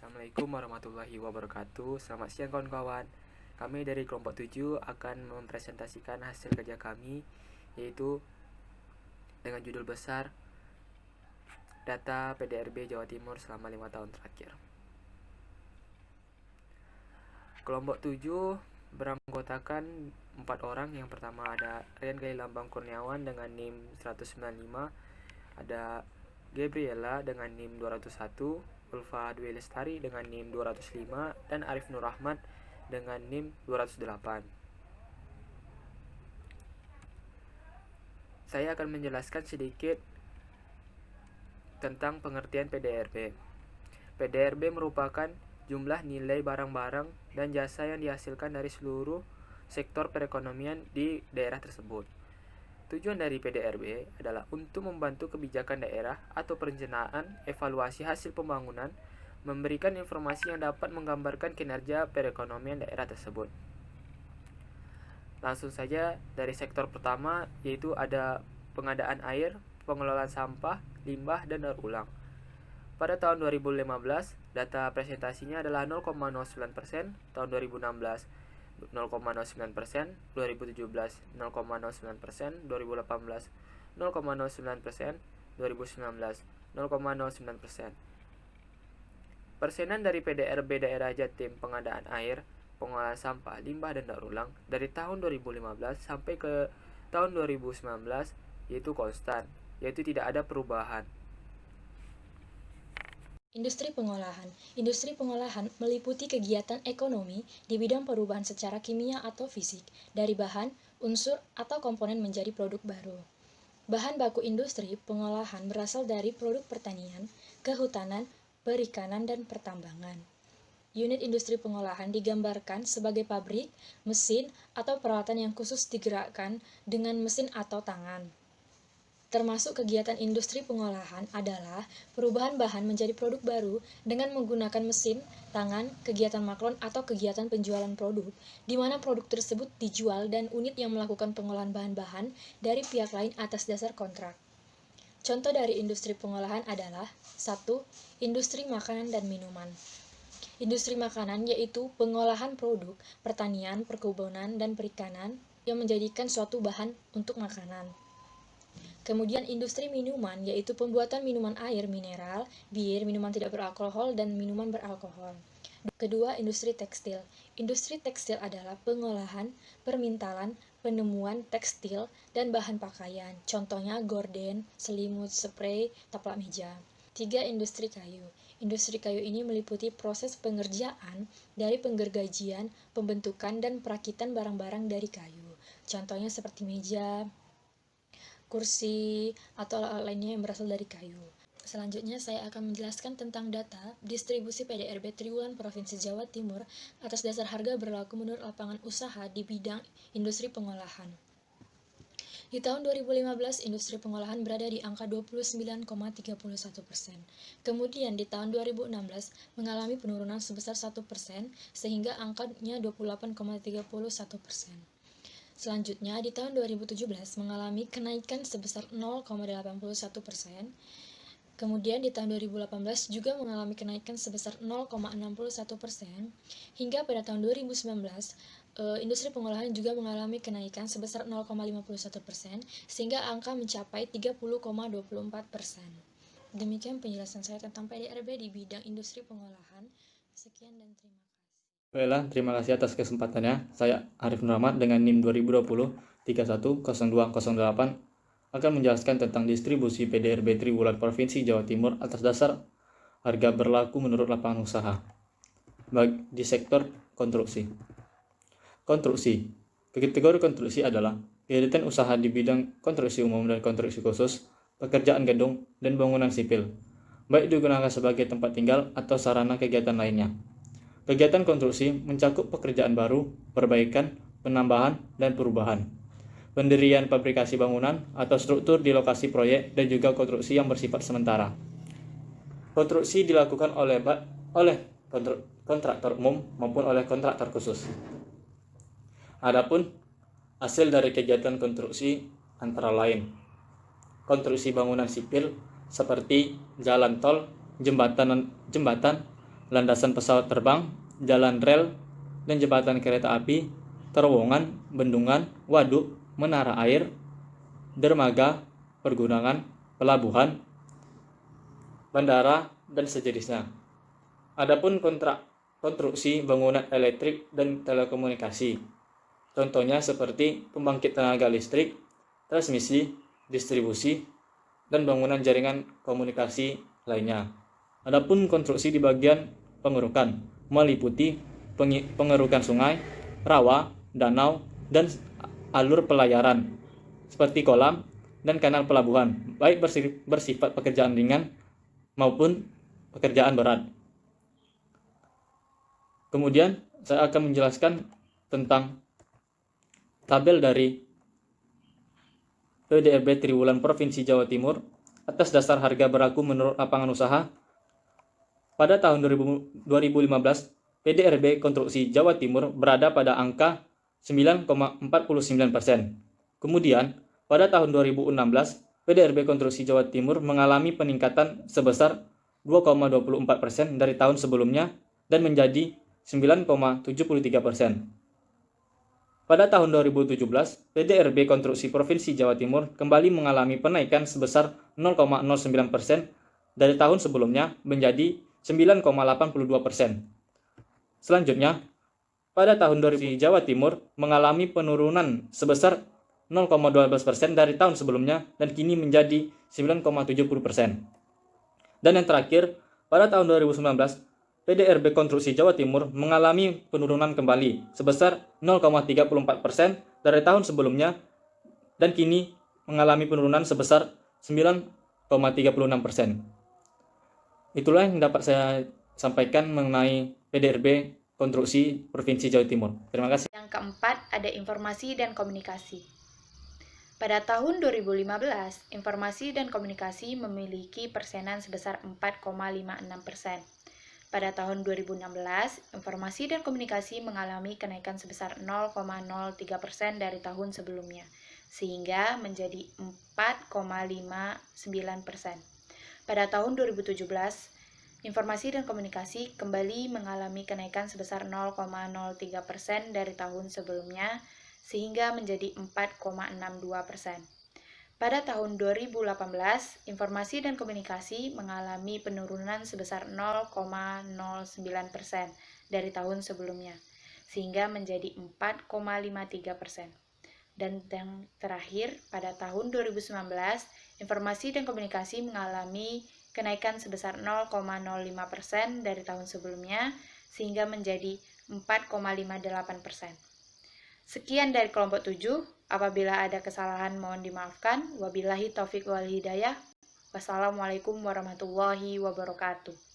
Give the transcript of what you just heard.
Assalamualaikum warahmatullahi wabarakatuh. Selamat siang kawan-kawan. Kami dari kelompok 7 akan mempresentasikan hasil kerja kami, yaitu dengan judul besar Data PDRB Jawa Timur selama 5 tahun terakhir. Kelompok 7 beranggotakan 4 orang. Yang pertama ada Rian Gali Lambang Kurniawan dengan NIM 195, ada Gabriela dengan NIM 201, Ulfa Dwi Lestari dengan NIM 205, dan Arif Nur Ahmad dengan NIM 208. Saya akan menjelaskan sedikit tentang pengertian PDRB. PDRB merupakan jumlah nilai barang-barang dan jasa yang dihasilkan dari seluruh sektor perekonomian di daerah tersebut. Tujuan dari PDRB adalah untuk membantu kebijakan daerah atau perencanaan, evaluasi hasil pembangunan, memberikan informasi yang dapat menggambarkan kinerja perekonomian daerah tersebut. Langsung saja dari sektor pertama, yaitu ada pengadaan air, pengelolaan sampah, limbah, dan daur ulang. Pada tahun 2015, data presentasinya adalah 0,09%, tahun 2016 0,09%, 2017 0,09%, 2018 0,09%, 2019 0,09%. Persenan dari PDRB daerah Jatim pengadaan air, pengolahan sampah, limbah, dan daur ulang dari tahun 2015 sampai ke tahun 2019 yaitu konstan, yaitu tidak ada perubahan. Industri pengolahan. Industri pengolahan meliputi kegiatan ekonomi di bidang perubahan secara kimia atau fisik dari bahan, unsur, atau komponen menjadi produk baru. Bahan baku industri pengolahan berasal dari produk pertanian, kehutanan, perikanan, dan pertambangan. Unit industri pengolahan digambarkan sebagai pabrik, mesin, atau peralatan yang khusus digerakkan dengan mesin atau tangan. Termasuk kegiatan industri pengolahan adalah perubahan bahan menjadi produk baru dengan menggunakan mesin, tangan, kegiatan maklon atau kegiatan penjualan produk, di mana produk tersebut dijual dan unit yang melakukan pengolahan bahan-bahan dari pihak lain atas dasar kontrak. Contoh dari industri pengolahan adalah 1. Industri makanan dan minuman. Industri makanan yaitu pengolahan produk, pertanian, perkebunan, dan perikanan yang menjadikan suatu bahan untuk makanan. Kemudian industri minuman, yaitu pembuatan minuman air mineral, bir, minuman tidak beralkohol, dan minuman beralkohol. Kedua, industri tekstil. Industri tekstil adalah pengolahan, permintalan, penemuan tekstil, dan bahan pakaian. Contohnya gorden, selimut, spray, taplak meja. 3. Industri kayu. Industri kayu ini meliputi proses pengerjaan dari penggergajian, pembentukan, dan perakitan barang-barang dari kayu. Contohnya seperti meja, kursi, atau alat lainnya yang berasal dari kayu. Selanjutnya saya akan menjelaskan tentang data distribusi PDRB triwulan Provinsi Jawa Timur atas dasar harga berlaku menurut lapangan usaha di bidang industri pengolahan. Di tahun 2015, industri pengolahan berada di angka 29,31%. Kemudian di tahun 2016 mengalami penurunan sebesar 1%, sehingga angkanya 28,31%. Selanjutnya, di tahun 2017 mengalami kenaikan sebesar 0,81%. Kemudian di tahun 2018 juga mengalami kenaikan sebesar 0,61%. Hingga pada tahun 2019, industri pengolahan juga mengalami kenaikan sebesar 0,51%, sehingga angka mencapai 30,24%. Demikian penjelasan saya tentang PDRB di bidang industri pengolahan. Sekian dan terima kasih. Baiklah, terima kasih atas kesempatannya. Saya Arif Nur Ahmad dengan NIM 2020 310208 akan menjelaskan tentang distribusi PDRB triwulan Provinsi Jawa Timur atas dasar harga berlaku menurut lapangan usaha. Di sektor konstruksi. Konstruksi. Kategori konstruksi adalah kegiatan usaha di bidang konstruksi umum dan konstruksi khusus, pekerjaan gedung dan bangunan sipil, baik digunakan sebagai tempat tinggal atau sarana kegiatan lainnya. Kegiatan konstruksi mencakup pekerjaan baru, perbaikan, penambahan, dan perubahan, pendirian fabrikasi bangunan atau struktur di lokasi proyek, dan juga konstruksi yang bersifat sementara. Konstruksi dilakukan oleh kontraktor umum maupun oleh kontraktor khusus. Adapun hasil dari kegiatan konstruksi antara lain konstruksi bangunan sipil seperti jalan tol, jembatan, landasan pesawat terbang, jalan rel dan jembatan kereta api, terowongan, bendungan, waduk, menara air, dermaga, pergunungan, pelabuhan, bandara, dan sejenisnya. Adapun konstruksi bangunan elektrik dan telekomunikasi, contohnya seperti pembangkit tenaga listrik, transmisi, distribusi, dan bangunan jaringan komunikasi lainnya. Adapun konstruksi di bagian pengerukan meliputi pengerukan sungai, rawa, danau, dan alur pelayaran seperti kolam dan kanal pelabuhan, baik bersifat pekerjaan ringan maupun pekerjaan berat. Kemudian saya akan menjelaskan tentang tabel dari PDRB Triwulan Provinsi Jawa Timur atas dasar harga berlaku menurut lapangan usaha. Pada tahun 2015, PDRB Konstruksi Jawa Timur berada pada angka 9,49%. Kemudian, pada tahun 2016, PDRB Konstruksi Jawa Timur mengalami peningkatan sebesar 2,24% dari tahun sebelumnya dan menjadi 9,73%. Pada tahun 2017, PDRB Konstruksi Provinsi Jawa Timur kembali mengalami penaikan sebesar 0,09% dari tahun sebelumnya menjadi 9,82%. Selanjutnya, pada tahun 2000 Jawa Timur mengalami penurunan sebesar 0,12% dari tahun sebelumnya dan kini menjadi 9,70%. Dan yang terakhir, pada tahun 2019, PDRB Konstruksi Jawa Timur mengalami penurunan kembali sebesar 0,34% dari tahun sebelumnya dan kini mengalami penurunan sebesar 9,36%. Itulah yang dapat saya sampaikan mengenai PDRB Konstruksi Provinsi Jawa Timur. Terima kasih. Yang keempat, ada informasi dan komunikasi. Pada tahun 2015, informasi dan komunikasi memiliki persenan sebesar 4,56%. Pada tahun 2016, informasi dan komunikasi mengalami kenaikan sebesar 0,03% dari tahun sebelumnya, sehingga menjadi 4,59%. Pada tahun 2017, informasi dan komunikasi kembali mengalami kenaikan sebesar 0,03% dari tahun sebelumnya, sehingga menjadi 4,62%. Pada tahun 2018, informasi dan komunikasi mengalami penurunan sebesar 0,09% dari tahun sebelumnya, sehingga menjadi 4,53%. Dan yang terakhir, pada tahun 2019, informasi dan komunikasi mengalami kenaikan sebesar 0,05% dari tahun sebelumnya, sehingga menjadi 4,58%. Sekian dari kelompok 7. Apabila ada kesalahan mohon dimaafkan. Wabillahi taufiq wal hidayah. Wassalamualaikum warahmatullahi wabarakatuh.